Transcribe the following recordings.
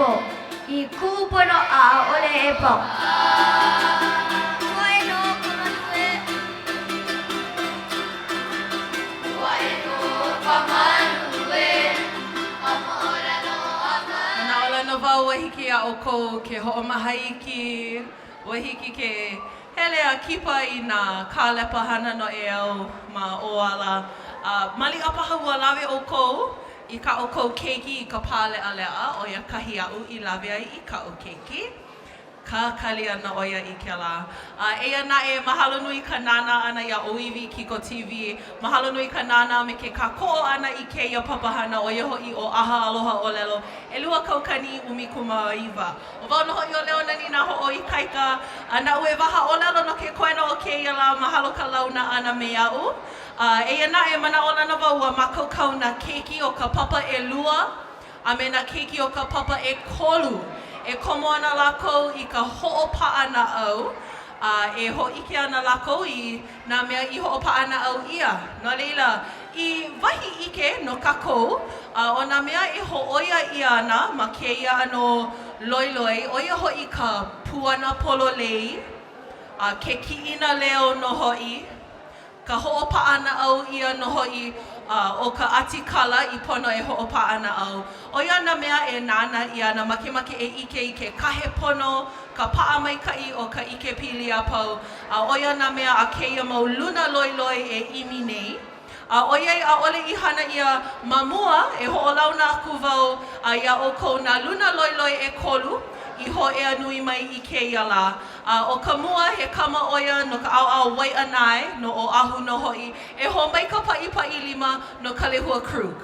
po. I kūpono ʻaʻole e pau. Wau wahiki a o kou ke hoʻomahaiki, wahiki ke hele a kipa I nā kālepa hana no e au ma oala. Mali a paha ua lawe o kou I ka o kou keiki I ka pāleʻaleʻa o ia kahi aʻu I lawe ai I ka o keiki. Ka kali ana o ia I ke la. Eia naʻe mahalo nui ka nana ana ia oiwi Kiko TV. Mahalo nui ka nana me ke kākoʻo ana I keia papahana o ia hoʻi o ʻaha aloha ʻōlelo. 2 kaukani ʻumikumaʻaiwa. O wau no hoʻi o leo nani nā hoʻoikaika. Na ue waha ʻōlelo no ke koena o keia la mahalo ka launa ana me aʻu. Eia naʻe manaʻolana wau ua makaukau na keiki o ka papa ʻelua a me na keiki o ka papa ʻekolu. E komo ana lākou I ka hoʻopaʻanaʻau. E hoʻike ana lākou I nā mea I hoʻopaʻanaʻau ia. No leila, I wahi ike no kākou, o nā mea e hoʻoia ia ana ma kēia ano loiloi, o ia hoʻi ka puana pololei, ke kiʻina leo no hoʻi, ka hoʻopaʻanaʻau ia no hoʻi o ka atikala I pono e hoʻopaʻanaʻau. O ia nā mea e nana I ana makemake e ike I ke kahe pono, ka paʻa maikaʻi o ka ike pili a pau. O ia nā mea a keia mau luna loiloi e imi nei. O iai ʻaʻole I hana ia mamua e hoʻolauna aku wau ia o kou nā luna loiloi e kolu I hoʻea nui mai I keia la. O ka mua he kama oia no ka ʻaoʻao Waiʻanae no Oʻahu no hoʻi e ho mai ka paʻipaʻi lima no ka lehua krug.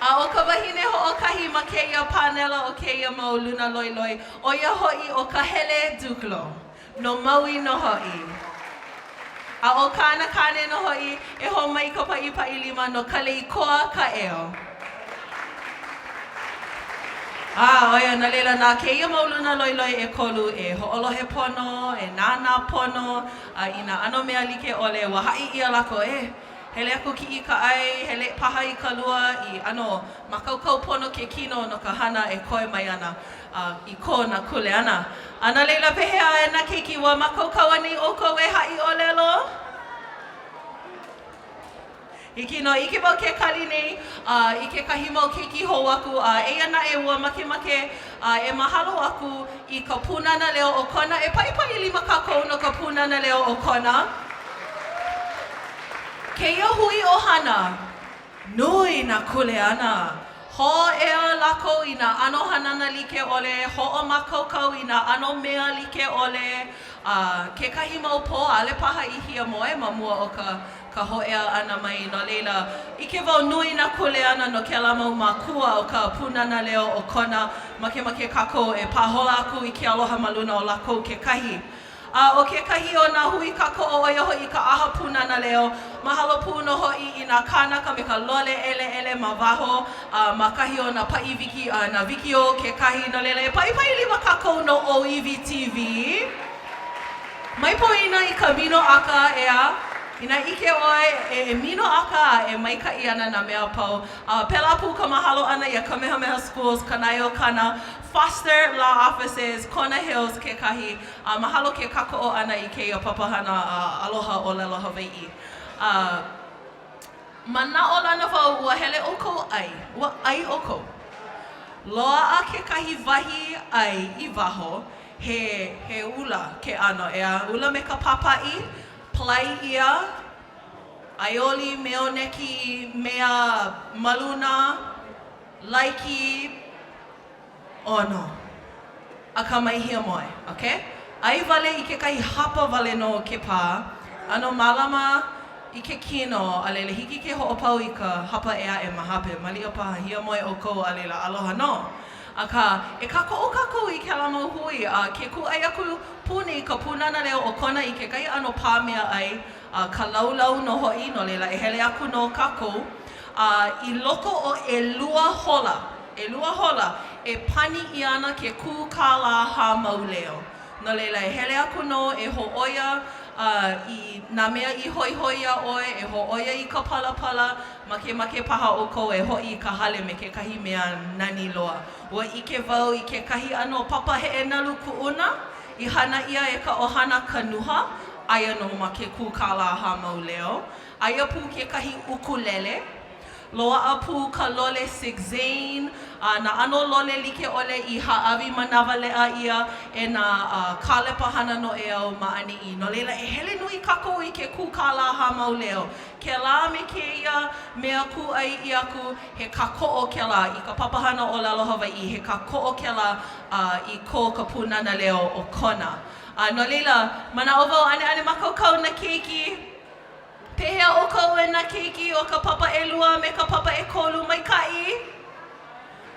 O ka wahine hoʻokahi ma keia panela o keia mau luna loiloi o ia hoʻi o ka hele duklo no Maui no hoʻi. O ka anakane no hoʻi e ho mai ka paʻipaʻi lima no ka leikoa ka eo. Oia na leila nā keia mau luna loiloi e kolu e hoʻolohe pono, e nānā pono, I nā ano mea like ʻole ua haʻi ia lako hele aku ki I ka ʻai, hele paha I ka lua I ano makaukau pono ke kino no ka hana e koe mai ana I ko na kule ana. Na leila pehea e na keiki ua makaukau ani o kou e haʻiʻōlelo. Hiki no ike wau ke kali nei I ke kahi mau keiki hou aku eia naʻe ua makemake e mahalo aku I ka punana leo o kona e paʻipaʻi lima kākou no ka punana leo o kona. Keia hui o hana, nui na kule ana. Ho ea lako I nā ano hanana like ole, hoʻomakaukau I nā ano mea like ole. Ke kahi mau po ale paha I hia moe ma mua o ka hoʻea ana mai no leila. Ike wau nui na kule ana no ke la mau makua o ka punana leo o kona. Makemake kākou e pahola aku I ke aloha maluna o lako ke kahi. O ke kahi o nā hui kākou o ia hoʻi ka ʻaha punana leo. Mahalo pū no hoʻi I nā kānaka me ka lole ele ma waho. Ma kahi o nā paʻiwiki, nā wikio ke kahi no leila. E paʻipaʻi lima kākou no Oiwi TV. Mai poina I ka mino aka ea. Ina ike oi e mino aka e maikaʻi ana nā mea pau. Pela pū ka mahalo ana ia Kamehameha Schools, Kanaio Kana, Foster Law Offices, Kona Hills ke kahi. Mahalo ke kakoʻo ana I keia papahana Aloha ʻōlelo Hawaiʻi. Manaʻolana wau ua hele o kou ʻai, ua ʻai o kou. Loaʻa ke kahi wahi ʻai I waho, he ula ke ano ea. Ula me ka papaʻi, Palai ia, aioli, meoneki, mea maluna, laiki, ono. A ka mai hia moe, okay? Ai wale I ke kai hapa wale no ke pā. Ano malama I ke kino, a leila hiki ke hoʻopau I ka hapa ea e mahape. Mali o paha hia moe o kou a leila aloha no. Aka e kākoʻo kākou I ke ala mau hui. Ke kūʻai aku puni ka punana leo o kona I ke kai ano pāmea ai. Ka laulau no hoʻi no leila e hele aku no kākou. I loko o ʻelua hola. ʻElua hola e pani I ana ke kūkālā hā mau leo. No leila e hele aku no e hoʻoia I nā mea I hoihoia ʻoe e hoʻoia I ka palapala make paha ʻoukou e hoʻi I ka hale me kekahi mea nani loa. Ua ʻike wau I kekahi ʻano papa heʻenalu kuʻuna I hana ia e ka ʻohana kanuha aia no ma ke kūkala ha mauleo. Aia pū kekahi ukulele. Loaʻa pū ka lole sigzane, nā ʻano lole like ʻole I hāʻawi manawa leʻa ia e nā kālepa hana no e au maʻaniʻi. No leila e hele nui kākou I ke kūkālā hāmauleo. Ke lā me kēia mea kūʻai I aku he kākoʻo ke lā I ka papahana o Aloha Hawaiʻi, he kākoʻo ke lā I ko ka pūnana leo o kona. No leila, manaʻo wau ane makaukau na keiki. Pehea ʻoukou e nā keiki o ka papa ʻelua me ka papa ʻekolu maikaʻi?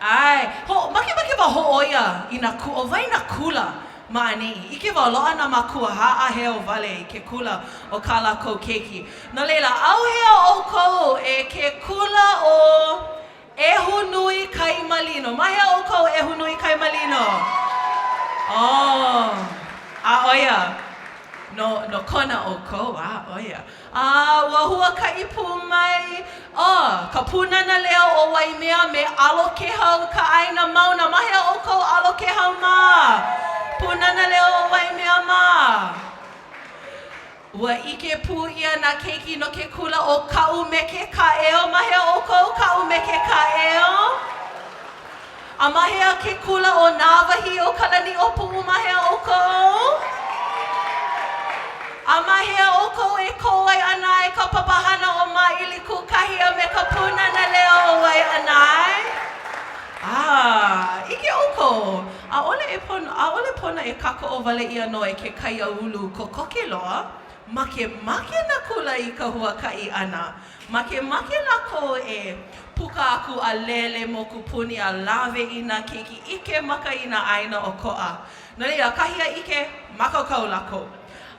Ai, make wau hoʻoia I nā kuʻowai nā kula maʻaniʻi. Ike wau loaʻa nā makua haʻaheo wale I ke kula o kā lākou keiki. No leila, auhea ʻoukou e ke kula o ʻehu nui kai malino. Mahea ʻoukou ʻehu nui kai malino? Oh, a oia. No kona ʻoukou, a oia. Ua huakaʻi pū mai. Ka pūnana leo o Waimea me alo ke hau ka ʻaina mauna. Mahea ʻoukou alo ke hau mā. Pūnana leo o Waimea mā. Ua ʻike pū ia nā keiki no ke kula o kaʻu me ke kaʻeo. Mahea ʻoukou kaʻu me ke kaʻeo. A mahea ke kula o nāwahi o kalani o pū. Mahea ʻoukou. A mahea ʻoukou e kōwai ana e ka papahana o maʻili kūkahia me ka pūnana leo o wai anai. Ike ʻoukou. ʻAʻole pona e kakoʻo wale ʻia no e ke kaiaulu kokoke loa. Make na kula I ka huakaʻi ʻana. Make lako e puka aku a lele mo kupuni a lawe I nā keiki. Ike maka I nā ʻaina o koʻa. No leila, kahia ike makaukau lako.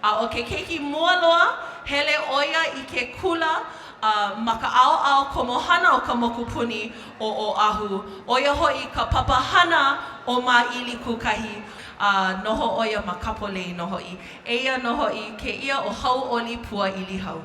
O ke keiki mua loa, hele oia I ke kula ma ka ʻaoʻao komohana o ka mokupuni o Oʻahu. Oia hoʻi ka papahana o maʻili kūkahi. Noho oia ma kapolei no hoʻi. Eia no hoʻi ke ia o hauʻoli pua ʻili hau.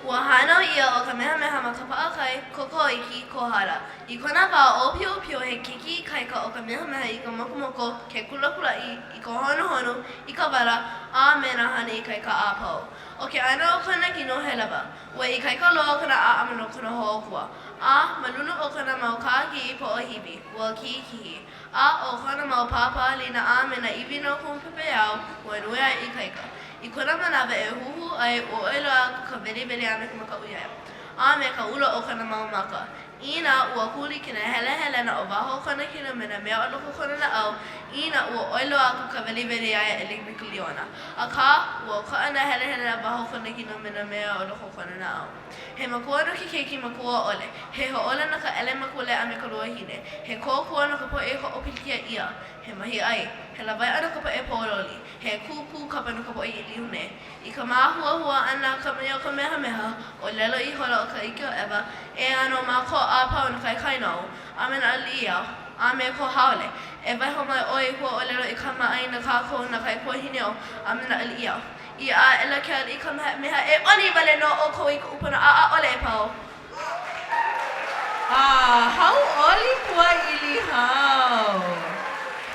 Ua hana ia o ka mehameha ma ka paʻakai kokoiki kohara. I kona wā o pio he kiki kaika o ka mehameha I ka mokomoko ke kulakulaʻi I ka honohono I ka wara a me nā hana I kaika a pau. O ke ʻaina o kana kino he lawa. Ua I kaika loa kana a amano kana hoʻokua. A maluna o kana mau kāki I poʻohiwi. Ua kihikihi. A o kana mau pāpālina a me nā iwi no kumpepeau. Ua nui ai I kaika. I kona manawa e huhu ai o ʻŌlelo aku ka welewele a me ka maka uiaia. A me ka ula o kana mau maka. Ina ua huli kina hele na o waho kana kina me na mea o loko kona laʻau. Ina ua ʻŌlelo aku ka welewele aia e likiliona. A ka ua ka ana hele na waho kana kina me na mea o loko kona laʻau. He makua no ke keiki makua ʻole. He hoʻola na ka ʻele makule a me ka luahine. He kōkua no ka poʻe hoʻopilikia ia. He mahi ai. He lawai ana ka poʻe pololi. He kūkū kapa no ka poʻe iliune. I ka māhuahua ana ka mea o ka mehameha o lelo I hola o ka ike o ewa e ano mā ko a pau no kai kainau a me na aliia a me ko haole. E waiho mai oi hua o lelo I ka maaina kākou na kai kuahineo a me na aliia. I a ela kia I ka meha e oni wale no o kou I ka upana a ole e pau. Hauʻoli pua ʻili hau.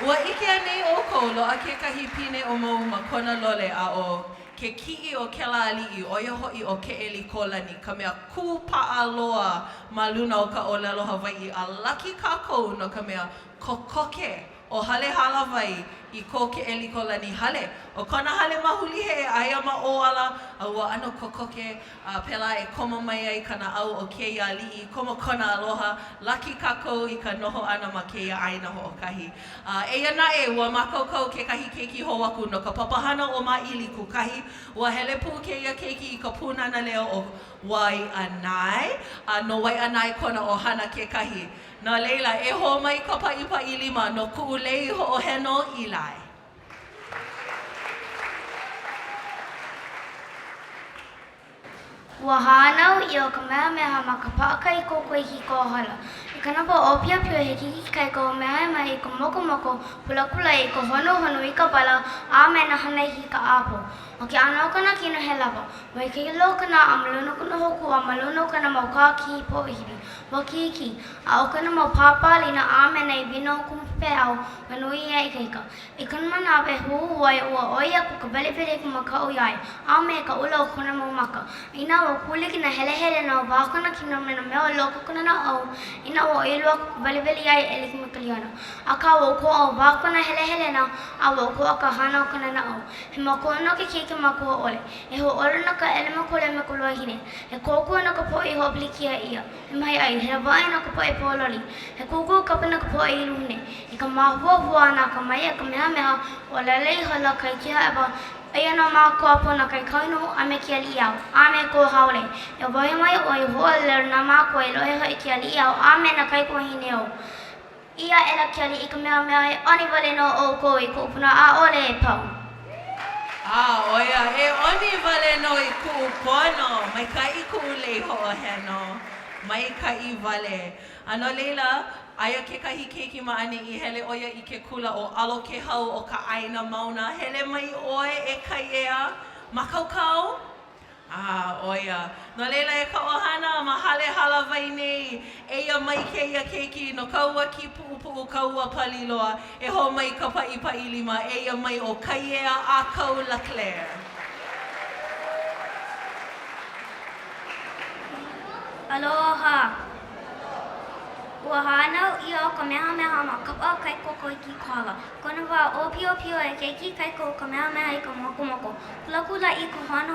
Ua ike anei ʻoukou loaʻa kekahi pine o mau ma kona lole a o ke kiʻi o kela aliʻi oia hoʻi o ke ʻeli kolani ka mea kūpaʻa loa ma luna o ka ʻōlelo Hawaiʻi a laki kākou no ka mea kokoke o hale halawai I ko ke ʻeli kolani hale. O kona hale mahulihe e aia ma ʻōala a ua ano kokoke pela e komo mai ai kana au o kēia aliʻi komo kona aloha laki kākou I ka noho ana ma kēia ʻaina hoʻokahi. Eia naʻe ua makaukau kekahi keiki hoaku no ka papahana o maʻili kūkahi. Ua hele pū kēia keiki I ka pūnana leo o Waiʻanae. No Waiʻanae kona o hana kekahi. No leila, e ho mai ka paʻipaʻi lima no kuʻulei hoʻoheno Ilai. Ua hānau I o ka mehameha ma ka paʻakai kōkoiki kōhala. I Kanapa o piapio he kiki kai ko mea mai ko moko kula I ko honu I ka pala a me na hana I ka apo. O ke ano kana kino he lava. Mai ke lo kana amalono kuna hoku amalono kana mau ka ki po hibi. Wa kiki a o kana mau papa lina a me na I vino kumpe au manui e kaika. I kana mana be hu wai o oia ku ka vele ku maka o yai. A me ka ula o kana mau maka. Ina o kule kina hele na o wakana kina me na mea o loko kuna na au. Ina o ilo ku vele yai ele ki makaliana. Aka o ko o wakana hele na a o ko aka hana o kana na au. He mako no ke ke mako ole. E ho ole na ka ele mako le me kulua hine. E koko na ka po I ho blikia ia. E mai ai he vai na ka po e pololi. He koko ka na ka po I lune. I ka mahua na ka mai ka meha o lelei hala kai kia eba. Aia no mako apo na kai kaino a me kia liau. A me ko haole. E vai mai o I ho le na mako e lohe hai kia liau. A me na kai ko hine o. Ia ela kia li I ka mea e ani vale no o ko I ko puna a ole e pau. Oia, e oni vale no I ku'upono, mai kai ku'ulei ho'oheno, mai kai vale. Ano leila, aia ke kahi keiki ma'ane I hele oia I ke kula o alo ke hau o ka aina mauna, hele mai oe e kai ea, makaukau? Oia. No leila e ka ohana, mahale halawai nei, eia mai keia keiki no kaua ki pu'upu'u kaua paliloa, e ho mai ka pa'i lima, eia mai o kaiea a kau la Claire. Aloha. Ua hānau I o ka meha ma kapa kai koko I ki koala. Kona wā o pio e keiki kai ko ka meha I ka moko. Kula I ka honu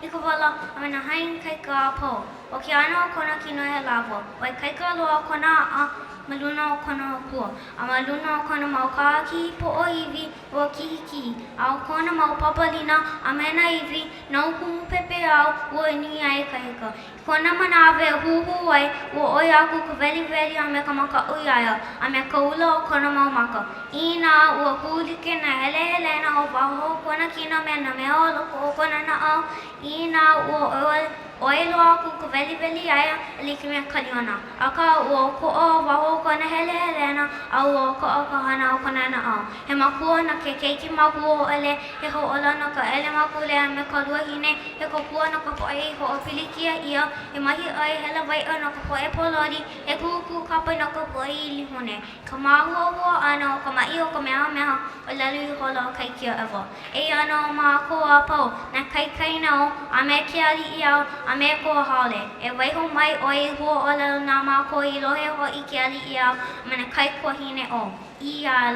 I ka wala a me na hain kai ka po. O ke ano kona kino he lawa. Wai kai ka loa kona a maluna o kona kua. A maluna o kona mau kāki po o iwi o kiki. A o kona mau papalina a mena iwi nau kumu pepe au o ni ai kai ka. Kona manawe huhu ai o oi aku ka veli a me ka maka uiaia a me ka ula o kona mau maka. Ina ua kulike na hele na o waho kona kina me na mea o loko o kona na au. Ina ua oilo aku ka veli aia like me kaliona. Aka ua ko o waho kona hele na au o ko o ka hana o kona na au. He makua na ke keiki makua o ele he ho ola na ka ele makule a me ka lua hine he kopua na ka poe ho o pilikia ia e mahi ai hela vai ana ka poe polori e kuku kapa na ka poe I limone. Ka mahua ana o ka mai o ka meha o lalu hola o kai kia ewa. E ana o maa ko a pau na kai na o a me kia li iau a me ko haole. E waiho mai o e hua o lalu na maa ko I lohe ho I kia li iau a me na kai kua hine o. Ia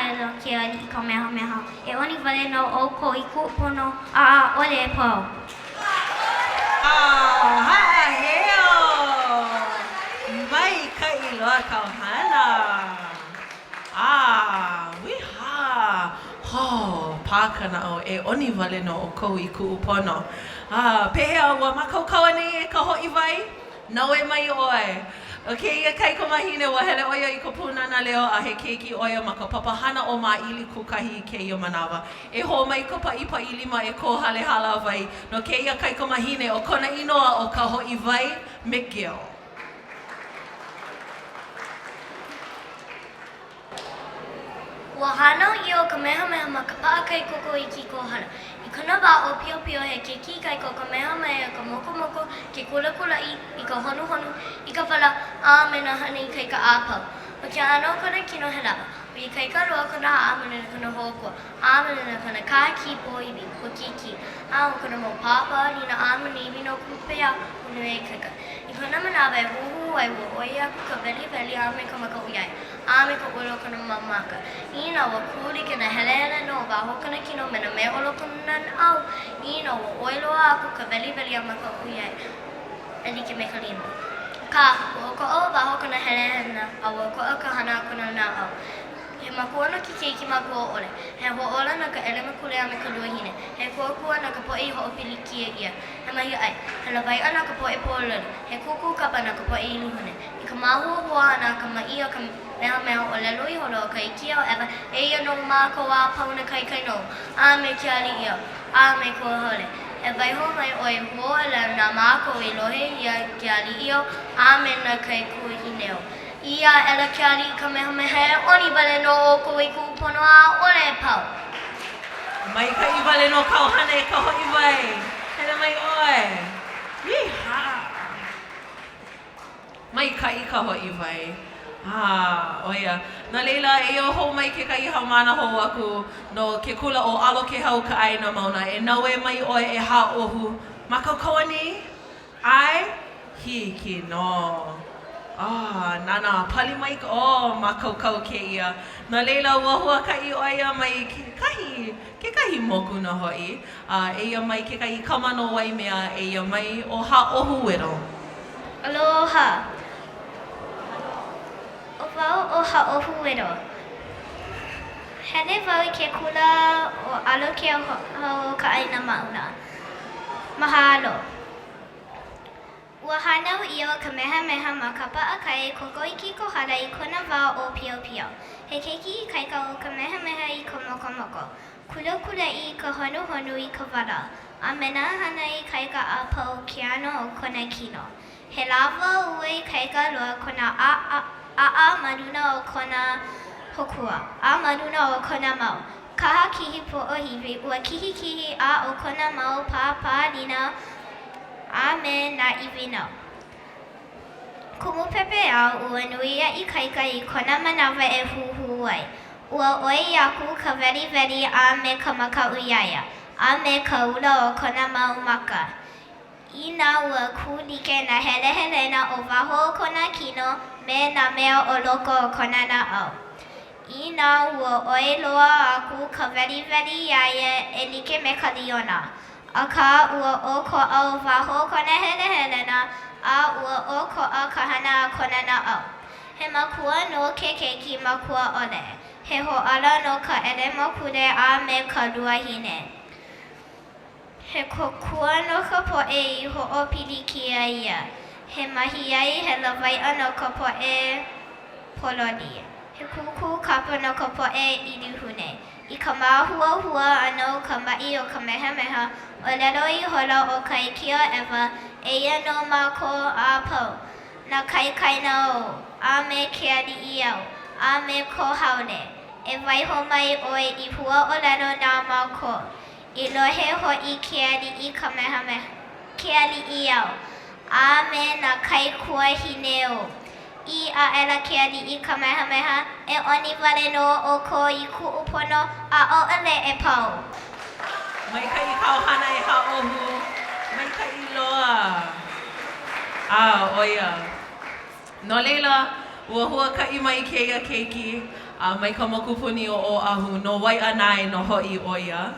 ela kia li I ka meha. E oni vale no o ko I ku'upono a ole e pau. Heo! Mai kai loa kauhana. Wiha! Ho, pākana o e oni vale no o kou I ku'upono. Pehea ua makaukau nei e ka ho'i vai? Nau e mai oe. O keia kai ko mahine ua hele oia I ka punana leo a he keiki oia ma ka papahana o maili kukahi I keia manawa. E ho mai ka pa'i lima e ko hale hala vai. No keia kai ko mahine o kona inoa o ka ho'i vai, Mikio. Ua hānau I o ka meha ma ka pa'a kai koko I ki kohana. I kana wā o pio he ke ki kai ko ka meha o ka moko ke kula I ka honu I ka wala a me na hana I kai ka āpau. O ke ano kona kino he lawa. O I kai ka roa kona a me na kona hōkua. A me na kona kāki po iwi o kiki. A o kona mo papa ni na a me ni iwi no kupea o nui e kai ka. I kana manawe huhu ai wo oia ka veli a me ka maka uiai. A me ka ulo kana mamaka. Ina wa kuri ke na hele no waho kana kino me na me olo kana au. Ina wa oilo aku ka veli a maka uiai. E like me ka lima. Ka o ko o waho kana hele na a o ko o ka hana kana na au. He makua no ki keiki makua ole. He ho'ola na ka ele makule a me ka lua hine. He kuakua na ka po'i ho'opilikia ia. He mahi ai. He lawai ana ka po'i pololi. He kuku kapa na ka po'i iluhune. I ka mahua ana ka mai o ka meha o lelo I holo ka ikia o ewa. E ia no mako a pau na kai no. A me kia li ia. A me kua hole. E waiho mai oi hoʻoʻelo nā mākou I lohe ia ke aliʻio a me na kai kuhineo. Ia ela ke aliʻi kamehameha e oni wale no o Hoʻokūkū pono a ʻole pau. Mai ka I wale no kauhana e ka hoʻi wai. Hele mai oi. Yeeha. Mai ka I ka hoʻi wai. Oia. Nā leila e o hou mai ke kai haumāna hou aku no ke kula o alo ke hau ka aina mauna. E naue mai oi e haʻohu. Makaukau ni? Ai? Hiki no. Nana, pali mai ka makaukau ke ia. Nā leila ua hua kai oia mai ke kahi moku na hoi. Eia mai ke kai kamano wai mea eia mai o haʻohu wero. Aloha. O wau o haʻohu wero. Hele wau I ke kula o alo ke hau ka aina mauna. Mahalo. Ua hanau I o kamehameha ma ka paʻakai kokoiki kohara I kona wā o piopio. He keiki I kaika o kamehameha I ka mokomoko. Kulakula I ka honuhonu I ka wara. A mena hana I kaika a pau ke ano o kona kino. He lava ua I kaika loa kona a manuna o kona hokua. A manuna o kona mau. Kaha kihi po o hiwi ua kihi a o kona mau pāpālina a me na iwino. Kumu pepe au ua nuia I kaika I kona manawa e huhu ai. Ua oi aku ka veri a me ka maka uyaya. A me ka ula o kona mau maka. Ina ua kulike na hele na o waho o kona kino me na mea o loko o kona na au. Ina ua oi loa aku ka veri iaia e like me ka liona. A ka ua o ko au waho kona hele na a ua o ko a kahana a kona na au. He makua no ke keiki makua ole. He hoʻala no ka ele mokule a me ka lua hine. He kokua no ka poʻe I hoʻopilikia ia. He mahi ai he lawaiʻa no ka poʻe pololi. He kuku kapa no ka poʻe ʻiluhune. I ka māhuahua ano ka maʻi o kamehameha ʻŌlelo I hola o ka ikia ewa eia no mākou a pau. Na kaikaina o, a me ke aliʻi au, a me ko haole. E waiho mai oi I hua ʻŌlelo nā mākou. I lohe hoʻi ke aliʻi kamehameha, ke aliʻi au, a me na kaikua hineo. I a ela ke aliʻi kamehameha e oni wale no o ko I kuʻu pono a ʻōʻole e pau. Mai ka I kauhana e haʻohu. Mai ka I loa. Oia. No leila, ua hua ka I mai keia keiki. Mai ka mokupuni o Oʻahu no waiʻanae no hoʻi oia.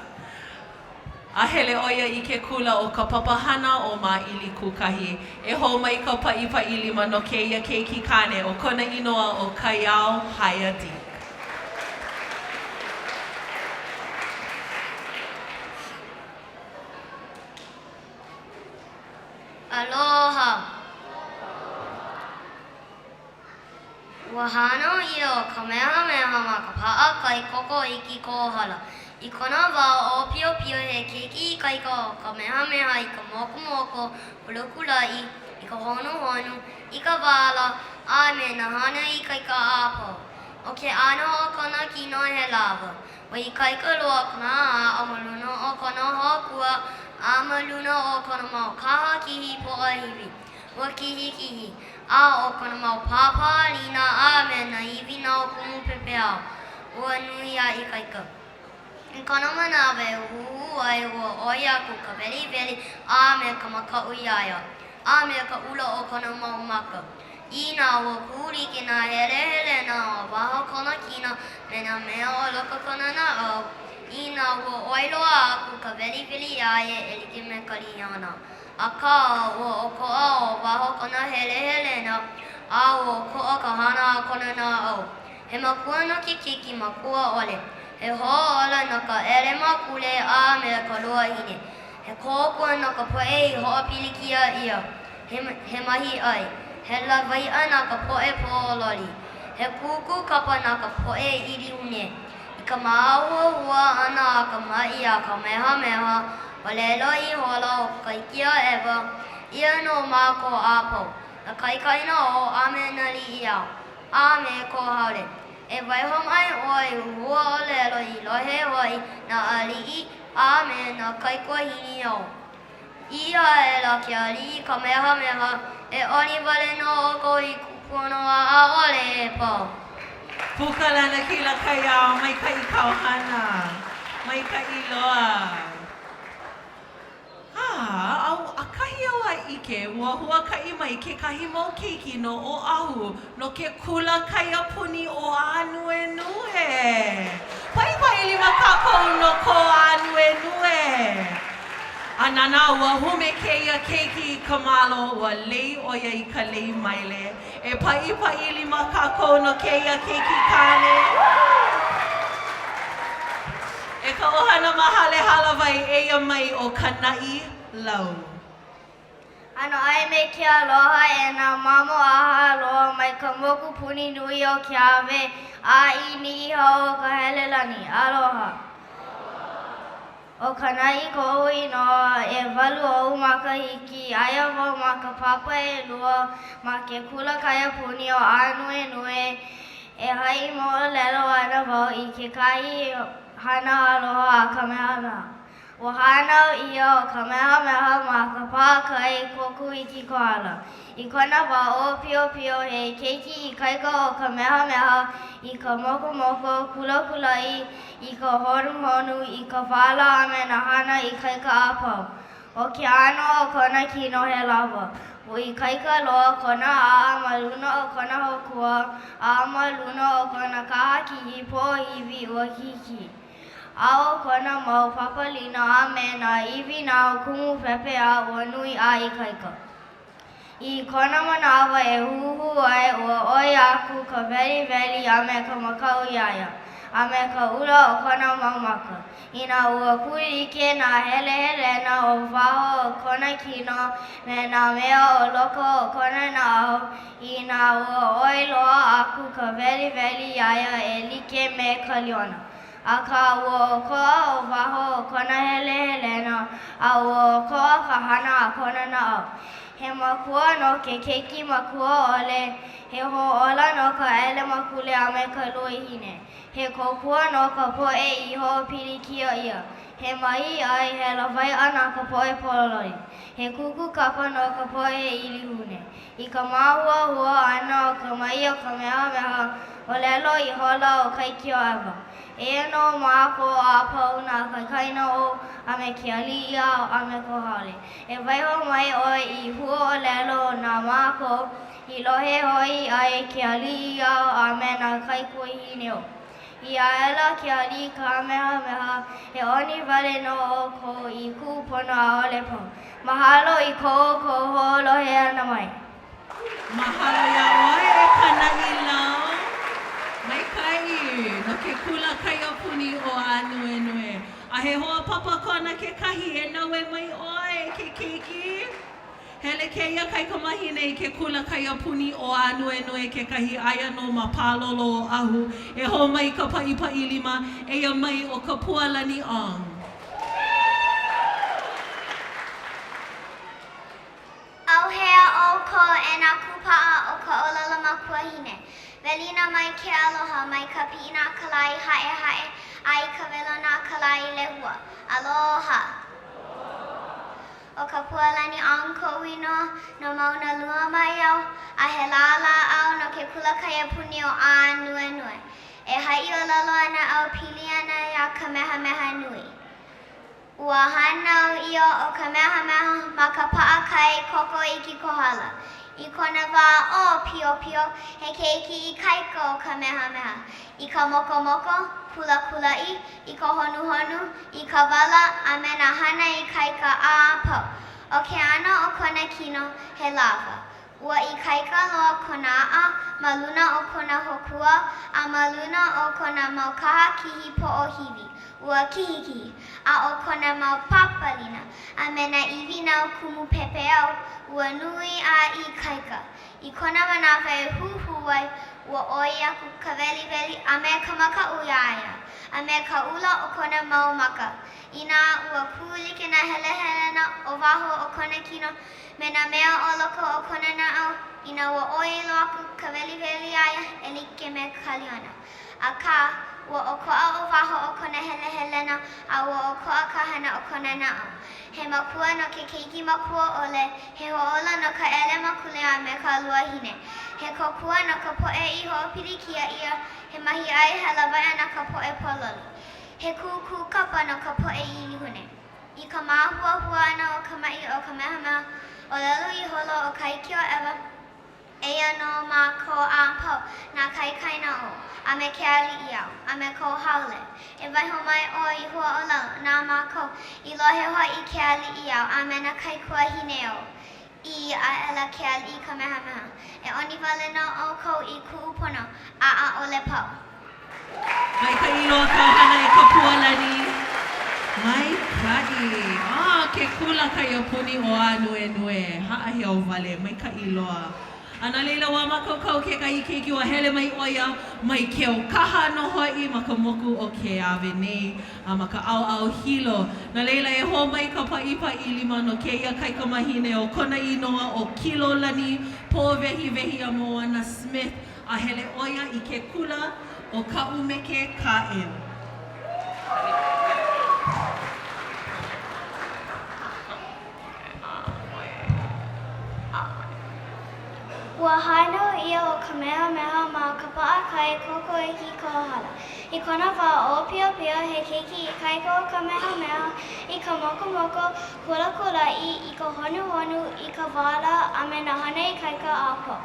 A hele oia I ke kula o ka papahana o maʻili kukahi. E hou mai ka paʻipaʻi lima no keia keiki kane o kona inoa o Kaiao Hayati. Aloha. Ua hānau ia o kamehameha ma ka paʻakai kokoiki kohala. I kona wā o piopio he keiki I kaika o kamehameha I ka mokomoko, kulakulaʻi, I ka honuhonu, I ka wala, a me na hana I kaika a pau. O ke ano o kona kino he lava. Wa I kaika loa kona a maluna o kona hokua, a maluna o kona mau kaha kihi po a hiwi. Ua kihi, a o kona mau pāpālina a me na iwi na o kumu pepe au. Ua nui a I kaika. I kona manawe uhu ai ua oi aku ka veri a me ka maka uyaya. A me ka ula o kona mau maka. Ina ua kulike na hele na o waho kona kina me na mea o loko kona na au. Ina ua oi loa aku ka veri iaia e like me ka liana. A ka ua o koa o waho kona hele na a ua koa ka hana a kona na au. He makua no ke kiki makua ole. He hoʻola no ka ele makule a me ka lua hine. He kōkua no ka poʻe I hoʻopilikia ia. He mahi ai. He lawaiʻa na ka poʻe pololi. He kuku kapa na ka poʻe ʻiliune. I ka māuahua ana a ka maʻi a ka mehameha ʻŌlelo I hola o kaikia ewa, ia no mako apo. Na kaikaina o ame nali I au, ame ko haole. E waiho mai oi hua ʻŌlelo I lohe oi na ali'i ame na kaikohini au. Ia e la kiali kamehameha e oni wale no o ko I kupono a ole po. Pukalana kila kaya, mai kai kauhana, mai kai loa. Au akahi au a ike, ua hua kai mai ke kahi mau keiki no o ahu, no ke kula kai a puni o a nue nue. Pai lima kākou no ko a nue nue. Anana ua hume keia keiki kamalo ua lei oia I ka lei maile. E pai lima kākou no keia keiki kane. E ka ohana mahale halawai eia mai o ka na'i lau. Ano ai me ke aloha e nā mamo ʻaha aloha mai ka moku puni nui o ke ave a I ni'i hau o ka helelani. Aloha. O ka na'i ko'u inoa e walu au makahiki, aia wau ma ka papa e lua ma ke kula kaya puni o a nue nue e hai mo ʻŌlelo ana wau I kekahi hana aloha a kamehameha. Ua hānau ia o kamehameha ma ka pākai koku I ki kohala. I kona wā o pio pio he keiki I kaika o kamehameha I ka moko moko kula kulai I ka honu honu I ka whala ame na hana I kaika apau. O ke ano o kona kino he lawa. Ua I kaika loa kona a ma luna o kona hokua a ma luna o kona kaha kihi po hiwi ua kiki. A o kona mau papalina a me na iwi nā kumu pepe a ua nui a I kaika. I kona manawa e huhu ai ua oi aku ka veli a me ka makau iaia. A me ka ula o kona maumaka. Ina ua kurike nā hele na o waho o kona kino me nā mea o loko o kona nao. Ina ua oi loa aku ka veli iaia e like me ka liona. A ka ua koa o waho o kona hele na a ua koa ka hana a kona nao. He makua no ke keiki makua ole, he ho'ola no ka ele makule a me ka luihine. He kokua no ka poe I ho'opili kia ia. He mahi ai he lawai ana ka poe pololoi. He kuku kapa no ka poe I lihune. I ka mahua ana o ka mai o ka meha ʻŌlelo I hola o kaikio ewa. E no mako a pau na kaikaina o a me ke ali'i au a me ko haole. E waiho mai oi I hua ʻŌlelo na mako I lohe hoi ai ke ali'i au a me na kaikuihine o. I aela ke ali'i kamehameha e oni wale no o ko I kupono a ole po. Mahalo I ko hoʻolohe ana mai. Mahalo ia oi e ka na'i lau. Mai kai, no ke kula kai o puni o a nue nue. A he hoa papa kona ke kahi e naue mai oi ke keiki. Hele ke ia kai ka mahine ke kula kai o puni o a nue nue ke kahi aia no ma pālolo o ahu. E ho mai ka pai lima e ia mai o ka pualani ong. Auhea o ko e nā kupa'a o ka ʻōlelo makuahine. Velina mai ke aloha mai ka pi'i nā kalai hae ai ka velo nā kalai lehua. Aloha. O ka pualani ong ko'u inoa no mauna lua mai au a he lālā au no ke kula kai puni o a nue nue. E haʻiʻōlelo ana au pili ana ia ka mehameha nui. Ua hanau ia o ka mehameha ma ka paʻakai koko I ki kohala. I kona wā o pio pio he keiki I kaika o ka mehameha. I ka moko moko, kula kula'i, I ka honu honu, I ka wala a me na hana I kaika a pau. O ke ano o kona kino he lava. Ua I kaika loa kona a'a ma luna o kona hokua a ma luna o kona mau kaha kihi poʻohiwi. Ua kihikihi. A o kona mau papalina a me na iwi nau kumu pepe au ua nui a I kaika. I kona manawa e huhu ai ua oi aku ka veli a me ka maka'u iaia. A me ka ula o kona mau maka. Ina ua pūlike na hele o waho o kona kino me na mea o loko o kona naʻau. Ina ua oilo aku ka weli aia e like me ka liona. A ka ua okoʻa o waho o kona hele a ua okoʻa ka hana o kona naʻau. He makua no ke keiki makua ʻole, he hoʻola no ka ʻele makulea me ka lua hine. He kokua no ka poʻe i hoʻopilikia ia, he mahi ai hela waiʻa na ka poʻe pololi. He kūkū kapa no ka poʻe i lihune. I ka māhuahua ana o ka maʻi o ka mehameha, ʻōlelo i holo o ka iki o ewa, eia no mā ko a pau nā kaikaina o, a me ke aliʻi au, a me ko haole. E waiho mai o i hua ʻōlelo, nā mākou, i lohe hoa i ke aliʻi au, a me na kaikua hine o. I a ela ke aliʻi ka mehameha. E oni wale no o kou i kuʻupono, a ʻaʻole pau. Mai ka iloa kau hana e ka pualani. Mai kai. Ke kula kai o puni o nue. Haʻaheo wale, mai ka iloa. Ana leila wa makokau ke kai keiki wa hele mai oia mai ke o kaha no hoi ma ka moku o ke ave nei a ma ka au hilo. Na leila e ho mai ka paipa I lima no ke ia kai ka mahine o kona inoa o kilo lani po vehi a Moana Smith a hele oia I ke kula o ka umeke ka e. Ua hainau ia o ka mehameha ma ka paʻakai kokoeki kohala. I kona wā o pio he keiki I kaika o ka mehameha I ka mokomoko kulakulaʻi I ka honu I ka wala a me na hana I kaika a po.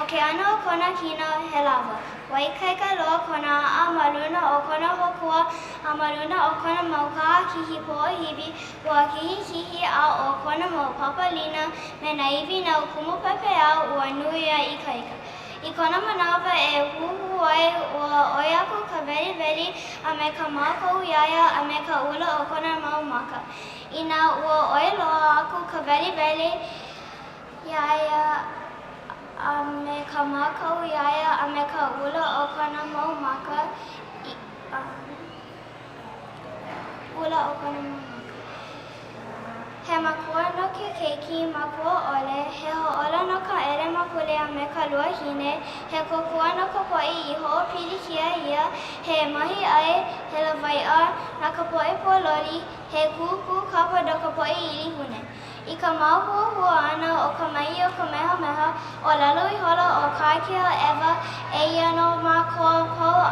O ke ano o kona kino he lawa. Wai kaika loa kona a maluna o kona hokua a maluna o kona mau kahakihi poʻohiwi ua kihi a o kona mau papalina me na iwi na ukumu pepe a ua nui a I kaika. I kona manawa e huhu ai ua oi aku ka veli a me ka mākou iaia a me ka ula o kona mau maka. Ina ua oi loa aku ka veli iaia a me ka mākou iaia a me ka ula o kona mau maka ula o kona mau maka. He makua no ke keiki makua ʻole, he hoʻola no ka ʻele makule a me ka lua hine, he kokua no ka poʻi I hoʻopilikia ia, he mahi ai, he lawaiʻa na ka poʻe pololi, he kūkū kapa no ka poʻi I lihune. I ka māhuahua ana o ka mai o ka mehameha, ʻōlelo I holo o kākea ewa, eia no mākua pau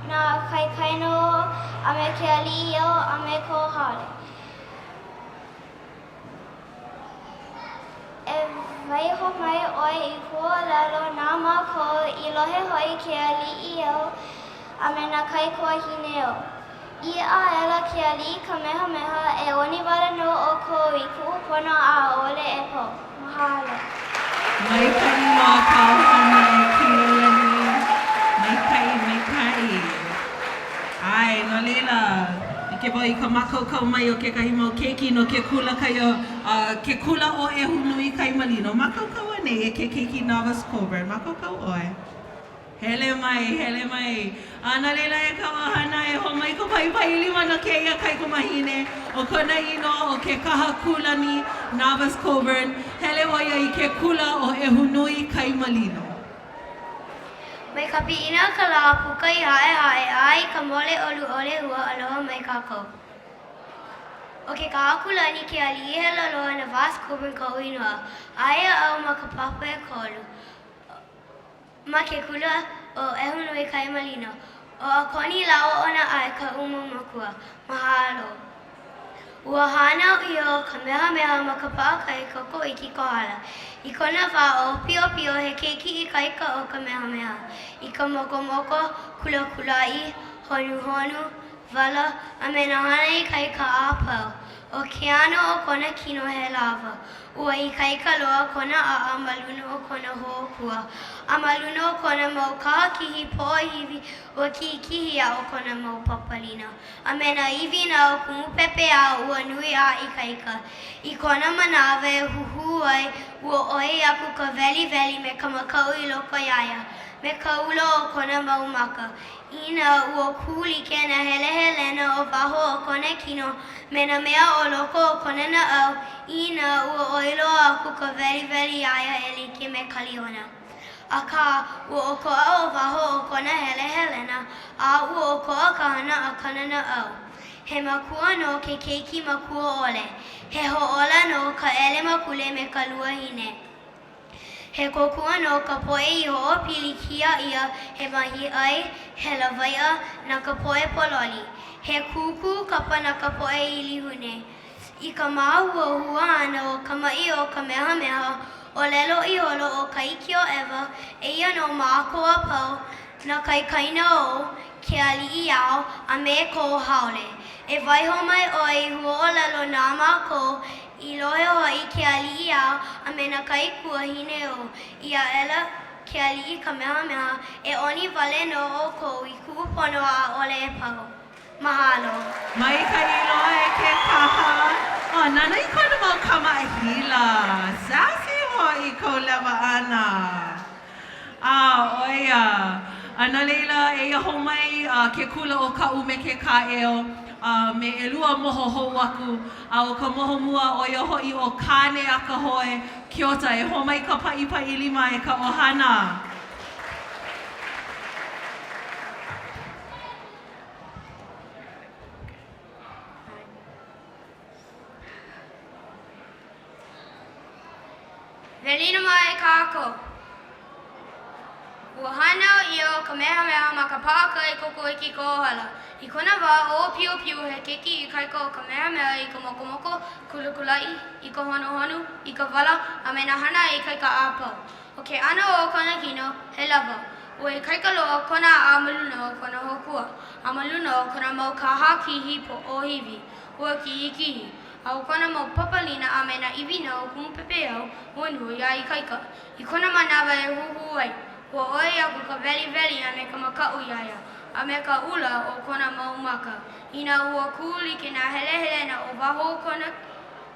na kaikaina o, a me ke aliʻi o, a me ko hale. E waiho mai oi I huaʻōlelo nā mākou I lohe hoi ke aliʻi o, a me na kaikua hine o. I a ela ke aliʻi ka mehameha e oni wale no o kou I kuʻupono a ʻaʻole e po. Mahalo. Mai kai loa kau hana e kilolani. Mai kai. Ai, no leila. Ke wai ka makaukau mai o ke kahi mau keiki no ke kula kai o ke kula o e hunui kai malino. Makaukau anei e ke keiki Novus Coburn. Makaukau oe. Hele mai. Ana leila e ka wahana e ho mai ko pai lima no ke ia kai kumahine o kona ino o ke kaha kulani Novus Coburn. Hele oia I ke kula o e hunui kai malino. Mai ka piʻina ka lā puka I haʻe ai ka mole ʻoluʻole ua aloha mai kākou. O ke kākulani ke aliʻi he laloa na Novus Coburn ka uinoa. Aia au ma ka papa e kolu. Ma ke kula o e hunui kai malino. O a koni lau ona ai ka makua. Mahalo. Ua hana I o ka mehameha ma ka paʻakai koko I ki kohala. I kona wā o pio he keiki I kaika o ka mehameha. I ka mokomoko, kulakulaʻi, honu, wala, a me na hana I kaika a pau. O ke ano o kona kino he lava. Ua I kaika loa kona a maluna o kona hoʻokua. A maluna o kona mau kahakihi poʻohiwi ua kihi a o kona mau papalina. A me na iwi na o kumupepe a ua nui a I kaika. I kona manawa e huhu ai ua oi aku ka veli me ka makau I loko iaia. Me ka ula o kona maumaka. Ina ua kuli ke na helehelena o waho o kone kino me na mea o loko o kone na au. Ina ua oiloa aku ka veri aia e like me kaliona. Aka ua okoa o waho o kona helehelena a ua okoa ka hana a kana na au. He makua no ke keiki makua ole. He hoʻola no ka ele makule me ka luahine. He kokua no ka poe I hoʻopili kia ia he mahi ai, he lawaiʻa na ka poe pololi. He kuku kapa na ka poe I lihune. I ka māhuahua ana o ka maʻi o ka mehameha, ʻŌlelo I holo o ka iki o ewa, eia no mākoa pau na kaikaina o ke aliʻi ao a me ko haole. E waiho mai ʻoe I huaʻōlelo nā mākou I lohe hoi ke aliʻi ao a me na kaikua hine o ia ela ke aliʻi ka mehameha e oni wale no o kou I kuʻupono a ole e pau. Mahalo. Mai ka iloa e ke kaha. O, nana I kona mau kamaʻahila. Sassy hoi ko lewa ana. Oia. Ana leila e iho mai ke kula o ka'u me ke kā'eo. Me ʻelua moho hou aku a o ka moho mua o ia hoʻi o kāne a ka hoe kiota e ho mai ka paʻipaʻi lima e ka ʻohana. Velina mai kākou. Ua hanau I o ka mehameha ma ka pāka I koko I ki kohala. I kona wā o piu he keki I kaika o ka mehameha I ka mokomoko, kulakulai, I ka honohonu, I ka wala, a me na hana I kaika āpau. O ke ana o kona kino, he lava. Ua I kaika loa kona āmaluna o kona hokua. Āmaluna o kona mau kaha kihi po o hivi. Ua kihi. A o kona mau papalina a me na iwina o kumupepe au, honua ia I kaika. I kona manawa e huhu ai. Ua oe aku ka veli a me ka makau iaia, a me ka ula o kona maumaka. Ina ua kuli ke na helehelena o waho kona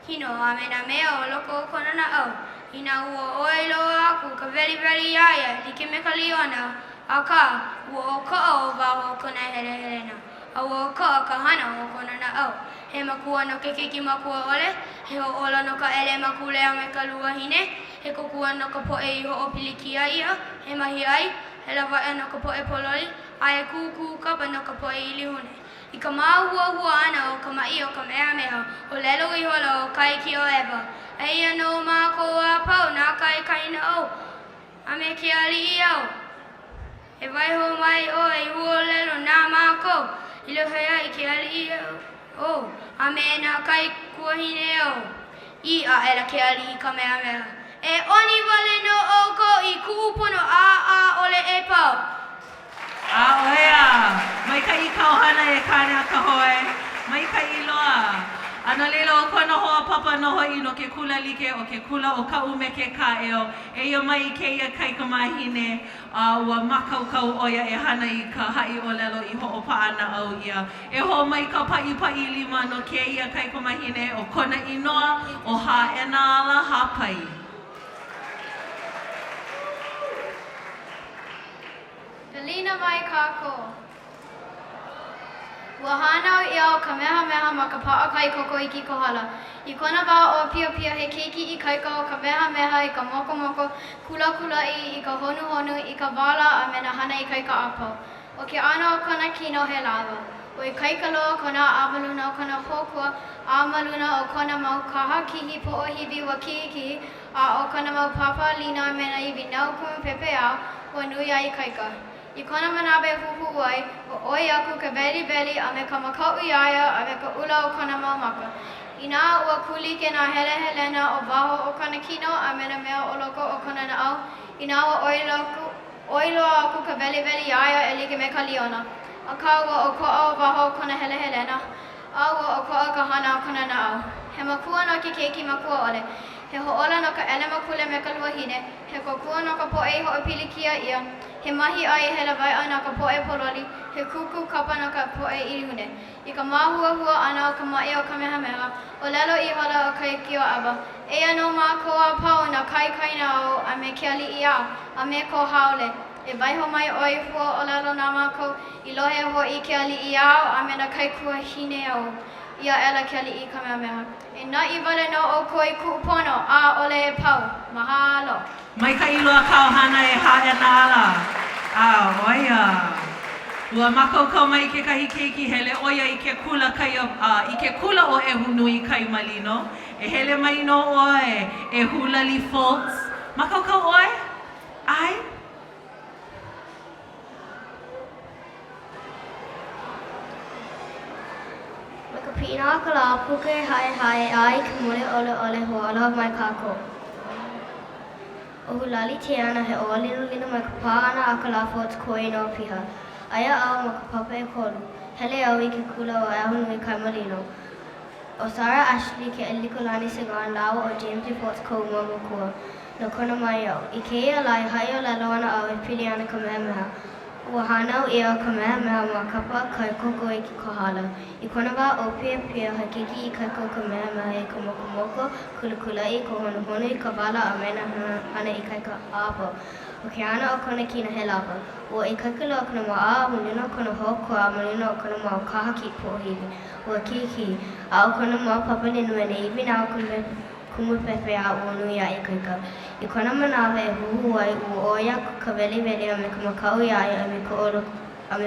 kino a me na mea o loko o kona na au. Ina ua oe loa aku ka veli iaia, like me ka liona, a ka ua o koa o waho kona helehelena. A ua o koa ka hana o kona na au. He makua no ke keki makua ole, he hoʻola no ka ele makule a me ka luahine, he kokua no ka poʻe I hoʻopili kia ia, he mahi ai, he lawaiʻa no ka poʻe pololi, a he kuku kapa no ka poʻe I lihune. I ka māhuahua ana o ka maʻi o ka mehameha, ʻŌlelo I holo o kai ki o ewa. Eia no mākou a pau nā kai kaina au, a me ke aliʻi au. E waiho mai o e ʻŌlelo nā mākou, I lohe ai ke aliʻi au. Oh, a me nā kai kuahine au. I a ela ke aliʻi ka mehameha. E oni wale no o ko I kuʻupono a ole e pau. Oia. Mai ka I ka ohana e kāne a ka hoe. Mai ka I loa. Ana leila o kona hoa papa no hoi no ke kula like o ke kula o ka'u me ke kā'eo. Eia mai ke ia kai ka mahine ua makaukau oia e hana I ka haʻiʻōlelo I hoʻopaʻanaʻau ia. E ho mai ka paʻipaʻi lima no ke ia kai ka mahine o kona inoa o haʻena ala hapai. Velina mai kākou. Ua hanau ia o ka mehameha ma ka paʻakai koko I ki kohala. I kona wā o pia he keiki I kaika o ka mehameha I ka mokomoko, kulakulai, I ka honuhonu, I ka wala a me na hana I kaika apau. O ke ano o kona kino he lava. O I kaika loa kona āmaluna o kona hokua, āmaluna o kona mau kaha kihi po o hivi wa kihi, a o kona mau papalina me na iwi nau kumu au, ua nui ai kaika. I kona manabe huhu ai, o oi aku ka veli a me ka makau iaia a me ka ula o kona maumaka. I nā ua kuli ke nā helehelena o waho o kona kino a me na mea o loko o kona naau. I nā ua oiloa aku ka veli iaia e like me ka liona. A ka ua o koa o waho o kona helehelena, a ua o koa ka hana o kona naau. He makua no ke keiki makua ole. He hoʻola no ka ele makule me ka luahine, he kokua no ka poʻe I hoʻopili kia ia, he mahi ai he lawaiʻa no ka poʻe pololi, he kuku kapa no ka poʻe I lihune. I ka māhuahua ana o ka maʻi o ka mehameha, ʻŌlelo I hola o kai ki o awa. Eia no mākou a pau na kai kaina au a me ke aliʻi au, a me ko haole. E waiho mai oi hua o lalo nā mākou I lohe hoʻi ke aliʻi au a me na kaikua hine au. Ia ela ke aliʻi Kamehameha. E naʻi wale no o koi kuʻupono a ole e pau. Mahalo. Mai ka iloa kauhana e hae nāla. Oia. Ua makaukau mai kekahi keiki hele oia I ke kula I ke kula o e hunui kai malino. E hele mai no oa e hulali folks. Makaukau oi? Ai? Pina ka la puke hai ai ka mole ole ho aloha mai kako. O hulali te ana he o lino mai ka pā ana a ka la fots koe no piha. Aia au ma ka papa e kolu. Hele au I ke kula o e hunui kai malino. O Sarah Ashley ke Elikolani Segan lawa o James Fots ko mamukua. No kona mai au. I ke ia lai haʻiʻōlelo ana au e pili ana Kamehameha. Ua hanau ia Kamehameha ma kapa kai koko I ki kohala. I kona wā o pia hakiki I kaiko Kamehameha I ka mokomoko, kulakulaʻi, ko honohono I ka wala a mena hana I kaika āpa. O ke ana o kona kina he lapa. Ua I kaikala o kona maʻa a mulina o kona hōkua a mulina o kona mau kaha ki pohiwi. Ua kiki, a o kona mau papa ninuene I wina o kumu pepe a ua nui a I kaika. I kona manawa e huhu ai ua oia ka weli a me ka makau I ai a me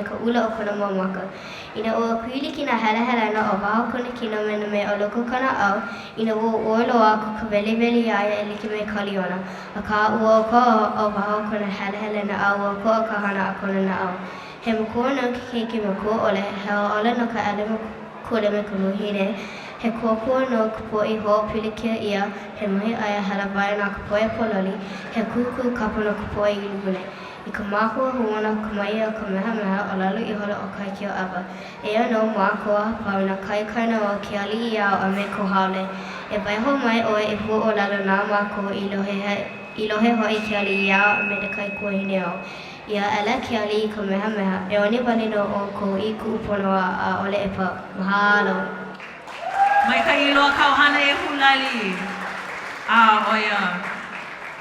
ka ula o kona mamaka. Ina ua kuili kina hele na o waho kona kina me na me o loko kana au, ina ua oiloa ka weli I ai e like me kaliona. A ka ua o ko o waho kona hele na au o ko o ka hana a kona na au. He makua no ke keiki makua ole, he o ole no ka ele makua me ka muhine. He kōkua no ka poʻi hoʻopilikia ia, he mahi aia hele vai nā ka poʻe pololi, he kuku kapa no ka poʻe ilihune. I ka mākua huana ka mai o Kamehameha o lalo I holo o kai kio ava. Ea no mākua pau na kaina o ke aliʻi au a me ko haole. E waiho mai oe e hua o lalo nā mākua I lohe hoʻi ke aliʻi au a me na kai kuahine au. Ia ele ke aliʻi Kamehameha, e oni wale no o ko I kuʻupono a ole e pau. Mahalo. Mai ka iloa kauhana e hulali. Oia.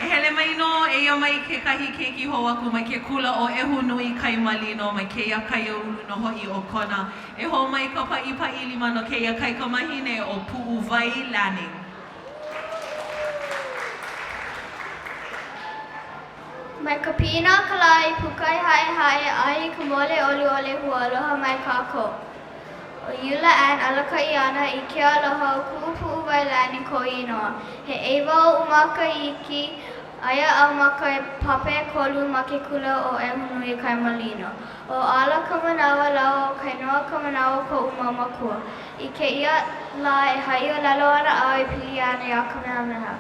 E hele mai no e ia mai ke kahi keiki hoaku mai ke kula o e hunui kai malino mai ke ia kai ulu no hoi o kona. E ho mai ka paʻipaʻi lima no ke ia kai ka mahine o puʻu vai laning. Mai ka pina ka lai pukai hai ai ka mole ole hua aloha mai kako. O Yula an alaka I ana I ke aloha o kuʻupuʻu wailani ko inoa. He eiwa o umaka iki, aia au maka e papa e kolu ma ke kula o e hunui kai malino. O ala ka manawa lau o kainoa ka manawa ko umamakua. I ke ia la e haʻiʻōlelo ana au e pili ana ia Kamehameha.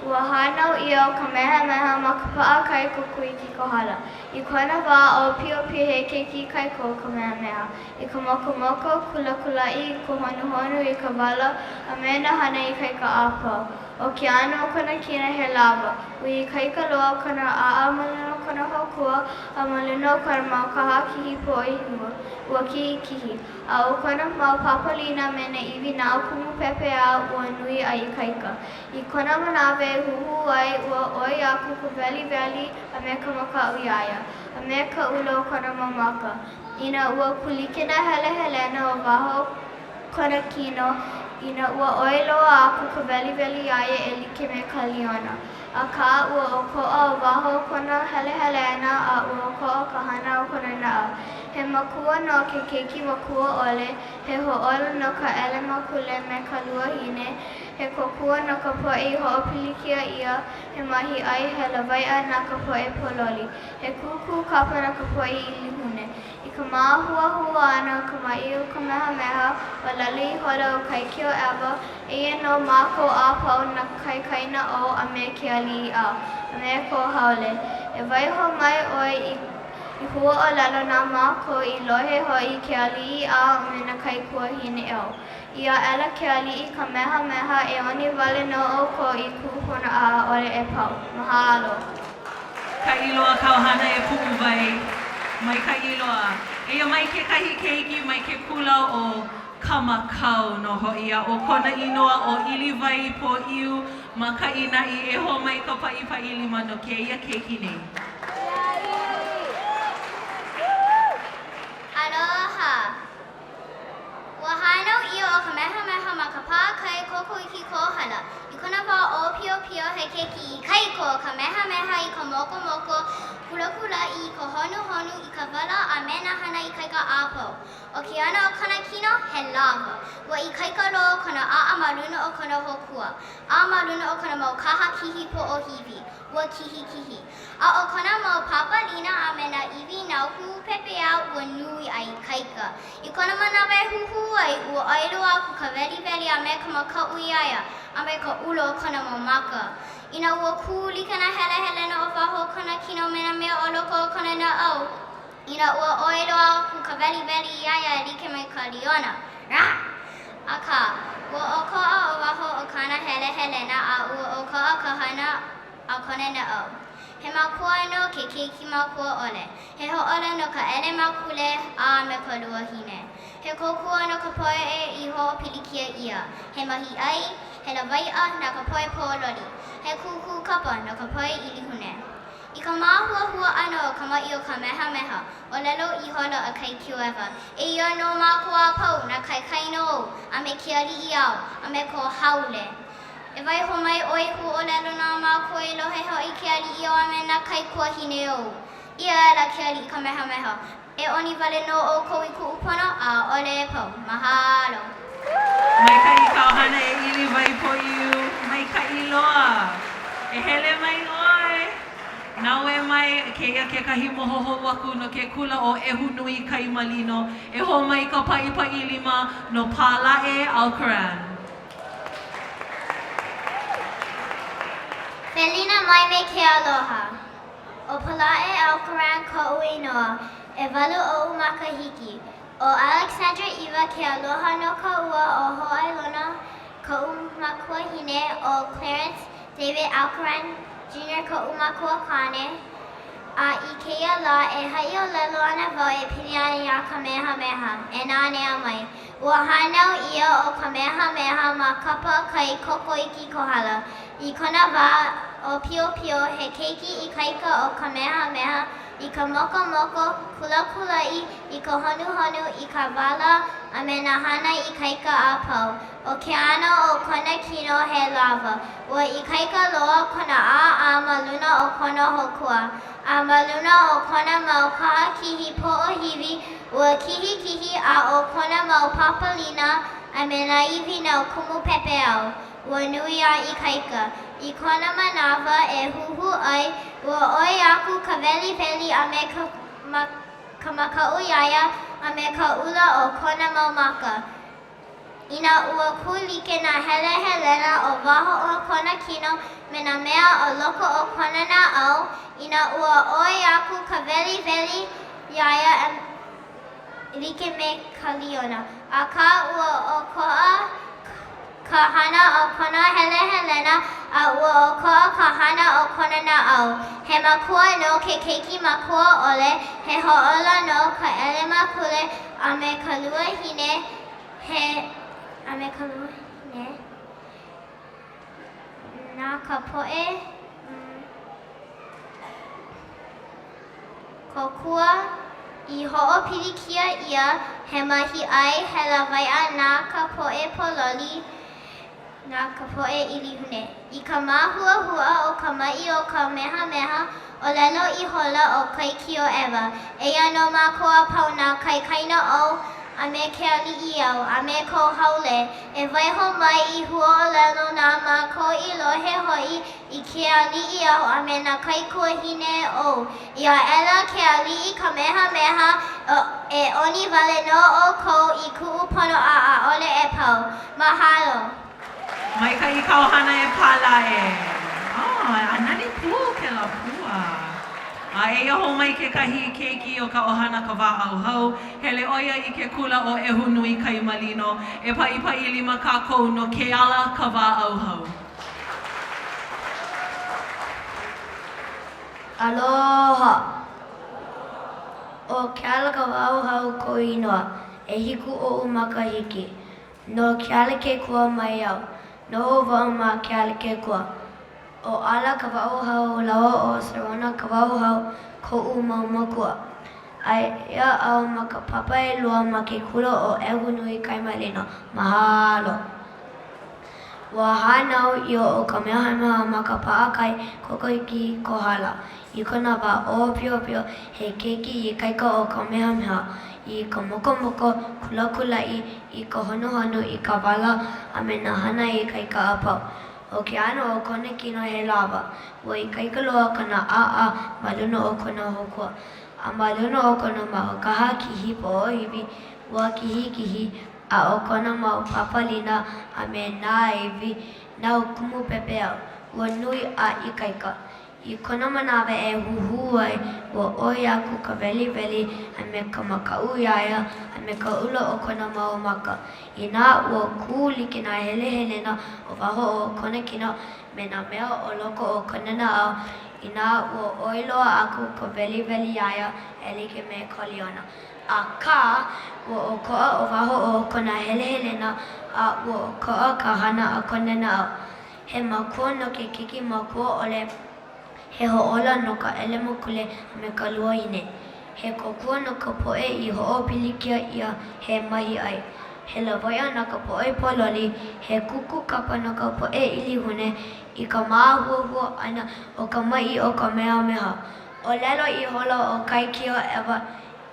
Ua hanau ia o Kamehameha ma ka paʻa kai kuku I ki kohala. I kona wā o pio he keiki kai ko Kamehameha. I ka mokomoko, kulakulaʻi, ko honohono I ka wala, a me na hana I kai ka āpau. O ke ano o kona kina he lava. Ui I kai ka loa o kona a malino o kona hokua, a malino o kona mau kaha kihi po I hua. Ua kihi. A o kona mau papalina me na iwi na o kumu pepe a ua nui a I kaika. I kona manawe huhu ai ua oi aku ka veli a me ka makau iaia. A me ka ula o kona mamaka. Ina ua kulike na hele na o waho kona kino. Ina ua oiloa aku ka veli iaia e like me kaliona. A ka ua o koʻa o waho kona hele na a ua o koʻa ka hana o kona nao. He makua no ke keiki makua ole, he hoʻola no ka ele makule me ka lua hine, he kokua no ka poʻi hoʻopilikia ia, he mahi ai he lawaiʻa na ka poʻe pololi, he kuku kapa na ka poʻi ilihune. I ka māhua ana ka mai o Kamehameha, o lali holo o kai kio ewa, eia no mākou āpau na kaina o a me ke aliʻi au, a me ko haole. E waiho mai oi I hua o lalo nā mākou I lohe hoi ke aliʻi au me na kai kuahine au. Ia ela ke aliʻi Kamehameha e oni wale no o ko I kuʻupono a ole e pau. Mahalo. Ka iloa kauhana e puʻu vai. Mai ka iloa. Eia mai ke kahi keiki mai ke kula o kamakau no hoʻia o kona inoa o iliwai po iu ma ka inaʻi e ho mai ka paʻipaʻi lima no ke ia keiki nei. keiki kaiko kamehameha I ka mokomoko kula I ka honu I ka wala a mena hana I kaika apo. O ke ana o kana kino he lava. Wa I kaika ro kana a maruna o kana hokua. A maruna o kana mau kaha kihi po o hiwi. Wa kihi. A o kana mau papa lina a mena iwi na hu pepe a ua nui ai kaika. I kana manawe huhu ai ua ailu aku ka veli a me ka makau iaia. A me ka ulo o kana mau maka. Ina ua kuli kana hele na o waho kana kino mena mea o loko o kana na au. Ina ua oilo aku ka veli iaia like mai ka liona. Rah! Aka, ua okoa o waho o kana hele na a ua okoa ka hana a kana na au. He makua no ke keiki makua ole. He ho'ole no ka ele makule a me ka lua hine. He kokua no ka poe I ho'opilikia ia. He mahi ai, he na wai'a na ka poe pōloli. He kuku kapa no ka poe I lihune. I ka māhuahua ano o ka mai o ka meha. O lelo I hola a kai kiuewa. E ia no mākua pau na kai no a me kia li'i au, a me ko haule. E vai ho mai oihu o lelo nā mākua I lohe hoi kia li'i au a me na kai kua hine o. Ia la kia li'i ka meha. E oni wale no o kou I ku'upono a ole pau. Mahalo. Mai ka I ka ohana e ili vai po iu. Mai ka I loa. E hele mai oi. Naue mai keia ke kahi mohoho waku no ke kula o ehu nui kai malino. E ho mai ka pa'i lima no Pāla'e Alkaran. Felina mai me ke aloha. O Pāla'e Alkaran ko ui noa. E walu o makahiki. O Alexandra Eva ke aloha no ka ua o Ho'ailona. Ka makua hine o Clarence David Alkaran Jr. ka makua kane. A I keia la e haʻiʻōlelo ana wau e pili ana ia ka meha. E nā nea mai. Ua hanau ia o ka meha ma kapa kai kokoiki kohala. I kona wā o pio he keiki I kaika o ka meha. I ka moko kula I ka honu I ka wala a me na hana I kaika a pau. O ke ana o kona kino he lava. Ua I kaika loa kona a maluna o kona hokua. A maluna o kona mau kaa kihi po o hiwi. Ua kihi a o kona mau papalina a me na iwi na kumu pepe au. Ua nui a I kaika. I kona manawa e huhu ai, ua oi aku ka veli a me ka makau iaia a me ka ula o kona mau maka. Ina ua kulike na helena o waho o kona kino me na mea o loko o kona na au. Ina ua oi aku ka veli iaia like me ka liona. A ka ua o koa ka hana o kona helena a ua o koa ka hana o kona na au. He makua no ke keiki makua ole, he ho'ola no ka ele makule a me ka lua hine, na ka poe, kokua I ho'opilikia ia he mahi ai he la wai'a na ka poe pololi. Na ka poe I lihune. I ka māhuahua o ka mai o ka meha, o lelo I hola o kai kio ewa. Eia no mākua pau na kai kaina o, a me ke ali'i au, a me ko haule. E waiho mai I hua o lelo na māko I lohe hoi I ke ali'i au, a me na kai kuahine o. Ia ela ke ali'i ka meha, e oni wale no o ko I ku'upono a ole e pau. Mahalo. Mai ka I ka ohana e Pāla'e. Anani pū ke la pua. E iho mai ke kahi keiki o ka ohana ka wā'auhau. Hele oia I ke kula o ehu nui kai malino. E pa'i lima kākou no ke ala ka wā'auhau. Aloha. O ke ala ka wā'auhau ko inoa. E hiku o makahiki. No ke ala ke kua mai au. No o wau ma ke ala ke kua. O ala ka wā'auhau lawa o Sarona ka wā'auhau ko mau makua. Ai ia au ma ka papa e lua ma ke kula o ehu nui kai malino. Mahalo. Ua hānau I o Kamehameha ma ka paʻakai kokoiki kohala. I kona wā o pio pio he keiki I kaika o Kamehameha. I ka mokomoko kulakulaʻi I ka honohono I ka wala a me nā hana I kaika a pau. O ke ano o kona kino he lawa. Ua I kaika loa kana ʻaʻa ma luna o kona hokua. A ma luna o kona mau kaha kihi poʻoiwi ua kihikihi a o kona mau papalina a me nā iwi nau kumu pepe au. Ua nui a ikaika. I kona manawa e huhu ai ua oi aku ka veli a me ka makaʻu iaia a me ka ula o kona mau maka. Inā ua kū like nā helehelena o waho o kona kino me nā mea o loko o kona naʻau. Inā ua oi loa aku ka veli iaia e like me koliona. Akā ua okoʻa o waho o kona helehelena a ua okoʻa ka hana a kona naʻau. He makua no ke kiki makua ʻole he hoʻola no ka ʻelemokule a me ka luaine. He kokua no ka poʻe I hoʻopilikia ʻia he mahi ʻai. He lawaiʻa no ka poʻe pololi, he kuku kapa no ka poʻe ʻilihune I ka māhuahua ʻana o ka maʻi o Kamehameha. ʻŌlelo I holo o kaikio ewa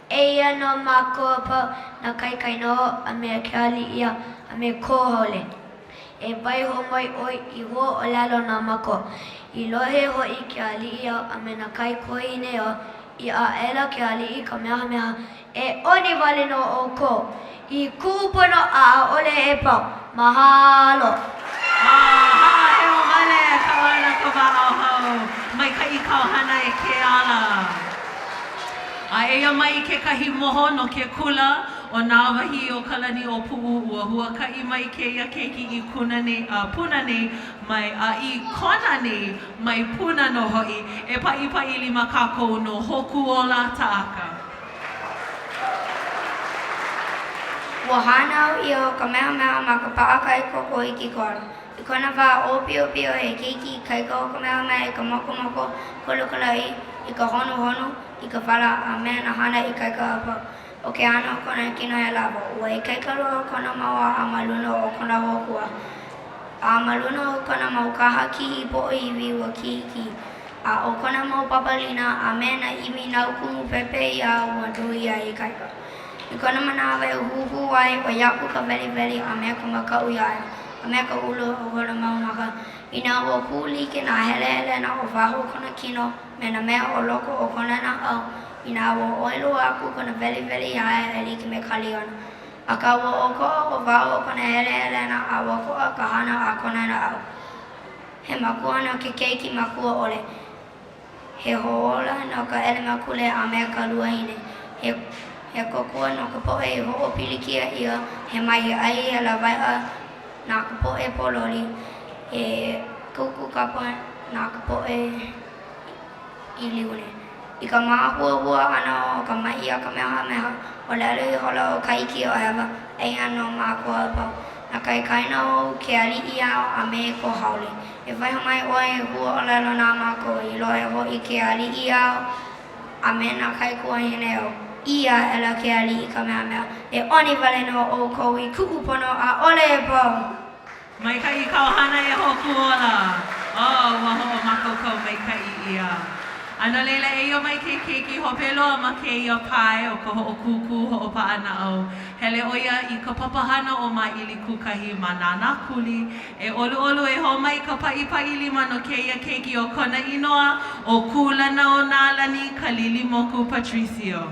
eia no mākua pau na kaikai noho a me ke aliʻia a me kōhole. E waiho mai oi I ʻōlelo nā mako. I lohe hoʻi ke aliʻi au a me na kai kuahine o I a ela ke aliʻi Kamehameha e oni wale no o ko. I kūpono a ʻaʻole e pau. Mahalo. E o wale ka wana ka wāʻauhau. Maikaʻi kau hana e ke ala. A eia mai kekahi moho no ke kula o nā wahi o kalani o puʻu ua huakaʻi mai kēia keiki I puna nei mai a I kona nei mai puna no hoʻi e paʻipaʻili ma kākou no hoku ola taʻaka. Ua hānau I o Kamehameha ma ka paʻakai kokoiki koala. I kona wā o pio he keiki kaika o Kamehameha I ka mokomoko kulakulaʻi I ka honohono I ka wala a mea na hana I kaika a pau. O ke ano kona kino he lawa. Ua I kaika loa kona maua a maluna o kona hokua. A maluna o kona mau kaha kihi poʻoiwi ua kihiki. A o kona mau papalina a mea na imi nau kumu pepe ia ua nui ai I kaika. I kona manawa e huhu ai o iaku ka veli a mea ka makaʻu iaia. A mea ka ulu o kona mau maka. Inā ua kū like nā helehelena o waho kona kino me nā mea o loko o kona naʻau. Inā ua ʻoilo aku kona veli iaia e like me kaliona. Akā ua okoʻa o waho kona helehelena a ua koʻa ka hana a kona naʻau. He makua no ke keiki makua ʻole. He hoʻola no ka ʻelemakule a mea ka luahine. He kokua no ka poʻe I hoʻopilikia ʻia he mahi ʻai he lawaiʻa nā ka poʻe pololi. He kuku kapa nā ka poʻe ʻilihune. I ka māhuahua ʻana o ka mahi a Kamehameha ʻŌlelo I holo o kaiki o hewa eia no mākua a pau. Na kaikaina o ke aliʻi au a me ko haole. E waiho mai ʻoe hua ʻŌlelo nā mākua I lohe hoʻi ke aliʻi au a me nā kai kuahine au. Ia ela ke aliʻi Kamehameha. E oni wale no o kou I kuʻupono a ʻole e pau. Maikaʻi kau hana e hoku ola. Ua hoʻomakaukau maikaʻi ia. Ana leila eia mai ke keiki hopeloa ma kēia pae o ka Hoʻokūkū Hoʻopaʻanaʻau. Hele ʻoia I ka papahana o maʻili kukahi ma nānā kuli. E ʻoluʻolu e hou mai ka paʻipaʻili ma no kēia keiki o kona inoa o kūlana o nā lani ka lilimoku Patricio.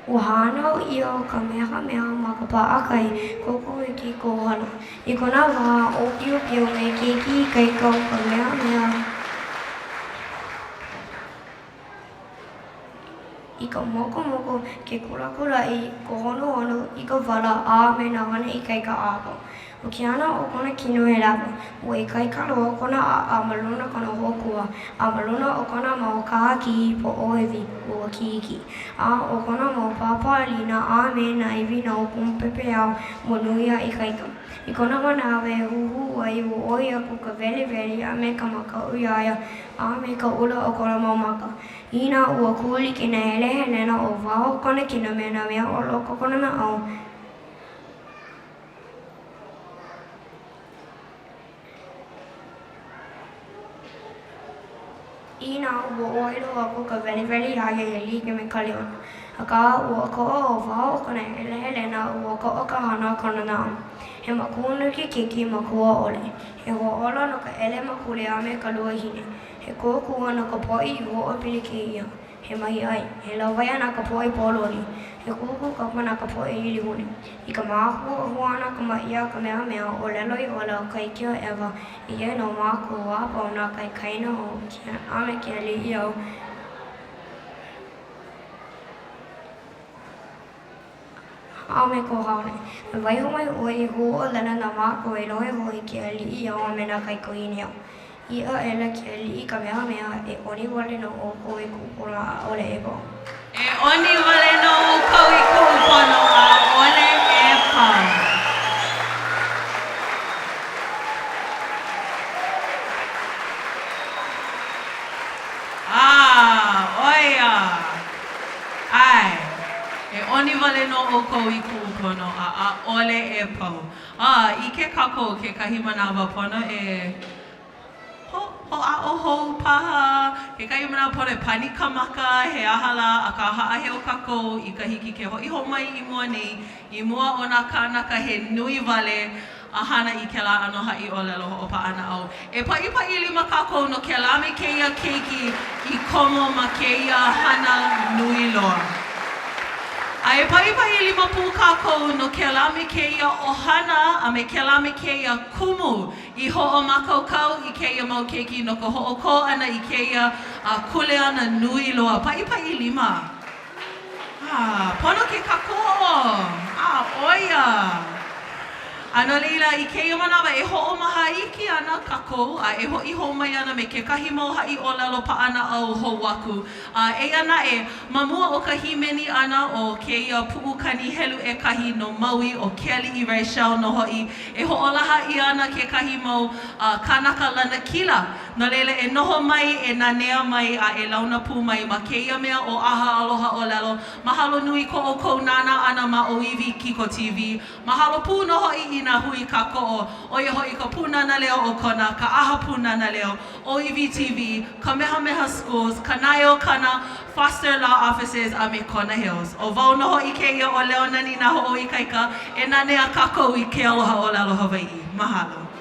Ua hānau ia o ka mehameha ma ka paʻakai koko i ki kohala. I kona wā o piopio me keiki ikaika o ka mehameha i ka mokomoko ke kulakulaʻi ko honohono i ka wala a me nā wana ikaika ako. O ke ana o kona kino he lawa, ua ikaika loa kona a maluna kona hokua, a maluna o kona mau kahaki po ohewi ua kiiki. A o kona mau pāpālina a me nā iwi nā o kumpepe au mo nui a ikaika. I kona manawe huhu ai ua oi aku ka veli a me ka makau iaia a me ka ula o kona mau maka. Ina ua kuli ki na helena o wao kona kina me na mea o loko kona na au. Ina ua oilo aku ka veli iaia e like me kaliona. Aka ua koʻo o wao kona helena ua koʻo ka hana kona nā. He makuna ki kiki makua ole. He hoʻola no ka ele makule a me ka lua hine. He kōkua no ka poʻi i hoʻopili ke ia. He mahi ai. He lawaia na ka poʻi pololi. He kuku kapa na ka poʻi ili hune. I ka mākua huana ka maia ka mehamea o lelo i ola o kaikia ewa i e no mākua wāpau na kai kaina o a me ke aliʻi au. A me ko haone. Me waiho mai ua i hoʻolena nā mākua i lohe hoi ke aliʻi au a me nā kai koini au. Ia ela ke aliʻi ka mehamea e oni wale no o kou i kūpuna a ole e pau. E oni wale no o kou i kūpuna a ole e pau. Oia. Ai. E oni wale no o kou i kūpuna a ole e pau. I ke kako ke kahi manawa pono e hoʻa'ohou paha, he kai mana pore panika maka, he ahala a ka ha'ahe o kako i ka hiki ke hoʻiho mai i mua nei, i mua o nā kānaka he nui wale a hana i ke la ano haʻiʻōlelo hoʻopaʻanaʻau. E paʻipaʻi lima kako no ke la me keia keiki i komo ma keia hana nui loa. A e paʻipaʻi lima pū kako no ke la me keia ʻohana a me ke la me keia kumu i hoʻomakaukau i keia mau keiki no ka hoʻokō ana i keia kule ana nui loa. Paʻipaʻi lima. Pono ke kako. Oia. Ano leila i keia manawa e hoʻomaha iki ana kako a e hoʻiho mai ana me kekahi mau haʻiʻōlelo paʻanaʻau hou aku. E ana e mamua o ka himeni ana o keia puʻukani helu e kahi no maui o Kelly i Rachel no hoʻi e hoʻolaha i ana kekahi mau kānaka lana kila. No leila e noho mai e nanea mai a e launa pū mai ma keia mea o ʻaha aloha ʻōlelo. Mahalo nui ko o kou nana ana ma o iwi Kiko TV. Mahalo pū no hoʻi i nā hui kāko'o, o ia ho'i ka pūnana leo o kona, ka ʻaha pūnana leo, OEVTV, Kamehameha Schools, Kanaio Kana, Foster Law Offices a me Kona Hills. O wau noho i keia o leo nani nā ho'o i kaika, e nane a kākou i ke aloha o ʻŌlelo Hawaii. Mahalo.